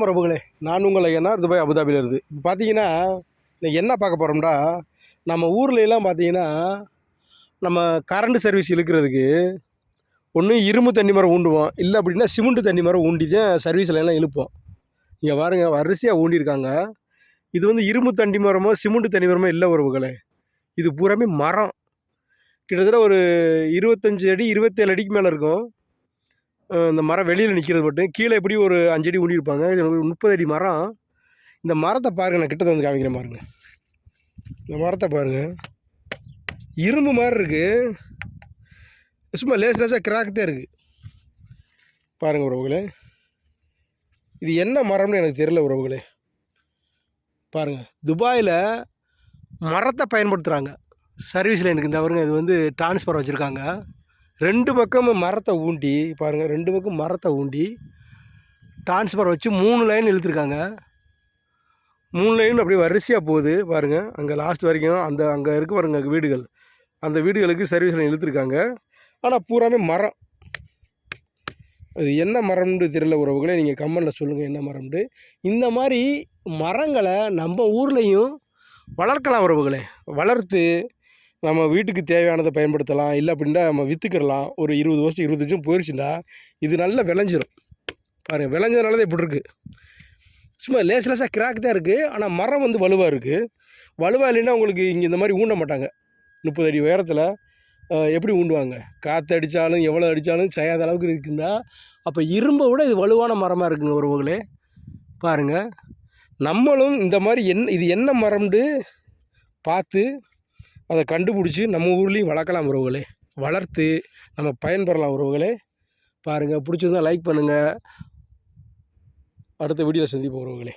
உறவுகளே, நான் உங்கள் ஐயனார் துபாய் அபுதாபியில் இருந்து. இப்போ பார்த்தீங்கன்னா இன்னைக்கு என்ன பார்க்க போகிறோம்னா, நம்ம ஊர்லலாம் பார்த்தீங்கன்னா நம்ம கரண்ட் சர்வீஸ் இழுக்கிறதுக்கு ஒன்று இரும்பு தண்ணி மரம் ஊண்டுவோம், இல்லை அப்படின்னா சிமெண்ட் தண்ணி மரம் ஊண்டி தான் சர்வீஸில் எல்லாம் இழுப்போம். இங்கே பாருங்க வரிசையாக ஊண்டியிருக்காங்க. இது வந்து இரும்பு தண்ணி மரமோ சிமெண்ட் தண்ணி மரமோ இல்லை உறவுகளே, இது பூராமே மரம். கிட்டத்தட்ட ஒரு 25 அடி 27 அடிக்கு மேலே இருக்கும். இந்த மரம் வெளியில் நிற்கிறது மட்டும், கீழே எப்படி ஒரு 5 அடி ஊண்டியிருப்பாங்க. இது ஒரு 30 அடி மரம். இந்த மரத்தை பாருங்கள், நான் கிட்டத்தை வந்து காமிக்கிறேன் பாருங்கள். இந்த மரத்தை பாருங்கள், இரும்பு மாதிரி இருக்குது, சும்மா லேசாக கிராக் தான் இருக்குது. பாருங்கள் உறவுகளே, இது என்ன மரம்னு எனக்கு தெரியல உறவுகளே. பாருங்கள், துபாயில் மரத்தை பயன்படுத்துகிறாங்க சர்வீஸில். எனக்கு இந்த பாருங்க, இது வந்து டிரான்ஸ்ஃபர் வச்சுருக்காங்க. 2 பக்கமும் மரத்தை ஊண்டி பாருங்கள், 2 பக்கம் மரத்தை ஊண்டி டிரான்ஸ்ஃபர் வச்சு 3 லைன் இழுத்துருக்காங்க. 3 லைன் அப்படியே வரிசையாக போகுது பாருங்கள். அங்கே லாஸ்ட் வரைக்கும் அந்த அங்கே இருக்க பாருங்க வீடுகள், அந்த வீடுகளுக்கு சர்வீஸ் லைன் இழுத்துருக்காங்க. ஆனால் பூராமே மரம். அது என்ன மரம்னு தெரியல உறவுகளே, நீங்கள் கமெண்டில் சொல்லுங்கள் என்ன மரம்னு. இந்த மாதிரி மரங்களை நம்ம ஊர்லேயும் வளர்க்கலாம் உறவுகளே. வளர்த்து நம்ம வீட்டுக்கு தேவையானதை பயன்படுத்தலாம், இல்லை அப்படின்னா நம்ம விற்றுக்கிறலாம். ஒரு 20 வருஷம் 25 வருஷம் போயிடுச்சுன்னா இது நல்லா விளைஞ்சிரும். பாருங்கள், விளைஞ்சதுனால தான் இப்படி இருக்குது. சும்மா லேசாக கிராக் தான் இருக்குது, ஆனால் மரம் வந்து வலுவாக இருக்குது. வலுவாக இல்லைன்னா உங்களுக்கு இங்கே இந்த மாதிரி ஊண்ட மாட்டாங்க. 30 அடி உயரத்தில் எப்படி ஊண்டுவாங்க? காற்று அடித்தாலும் எவ்வளோ அடித்தாலும் செய்யாத அளவுக்கு இருக்குன்னா, அப்போ இரும்பை விட இது வலுவான மரமாக இருக்குங்க உறவுகளே. பாருங்கள், நம்மளும் இந்த மாதிரி இது என்ன மரம்னு பார்த்து அதை கண்டுபிடிச்சி நம்ம ஊர்லேயும் வளர்க்கலாம் உறவுகளே. வளர்த்து நம்ம பயன்பெறலாம் உறவுகளே. பாருங்கள், பிடிச்சிருந்தா லைக் பண்ணுங்கள். அடுத்த வீடியோவில் சந்திப்போம் உறவுகளே.